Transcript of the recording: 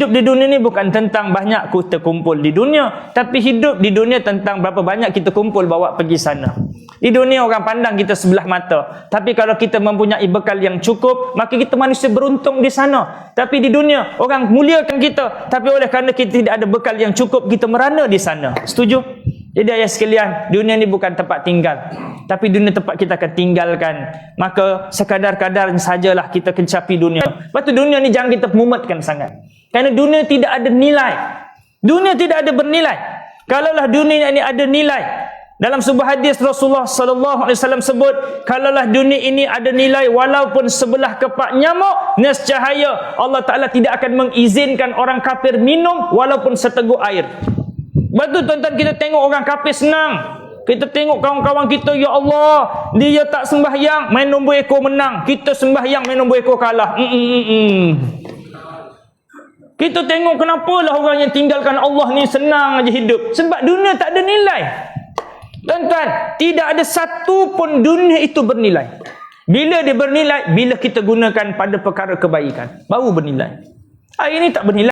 Hidup di dunia ni bukan tentang banyak kita kumpul di dunia, tapi hidup di dunia tentang berapa banyak kita kumpul bawa pergi sana. Di dunia orang pandang kita sebelah mata, tapi kalau kita mempunyai bekal yang cukup, maka kita manusia beruntung di sana. Tapi di dunia orang muliakan kita, tapi oleh kerana kita tidak ada bekal yang cukup, kita merana di sana. Setuju? Jadi ayah sekalian, dunia ni bukan tempat tinggal, tapi dunia tempat kita akan tinggalkan. Maka sekadar-kadar sajalah kita kencapi dunia. Lepas tu dunia ni jangan kita mumetkan sangat, kerana dunia tidak ada nilai. Dunia tidak ada bernilai. Kalaulah dunia ini ada nilai, dalam sebuah hadis Rasulullah sallallahu alaihi wasallam sebut, kalaulah dunia ini ada nilai walaupun sebelah kepak nyamuk, nescahaya Allah Taala tidak akan mengizinkan orang kafir minum walaupun seteguk air. Betul tuan-tuan, kita tengok orang kafir senang. Kita tengok kawan-kawan kita, ya Allah, dia tak sembahyang, main nombor ekor menang. Kita sembahyang, main nombor ekor kalah. Kita tengok kenapalah orang yang tinggalkan Allah ni senang aja hidup. Sebab dunia tak ada nilai. Tuan-tuan, tidak ada satu pun dunia itu bernilai. Bila dia bernilai? Bila kita gunakan pada perkara kebaikan, baru bernilai. Hari ini tak bernilai.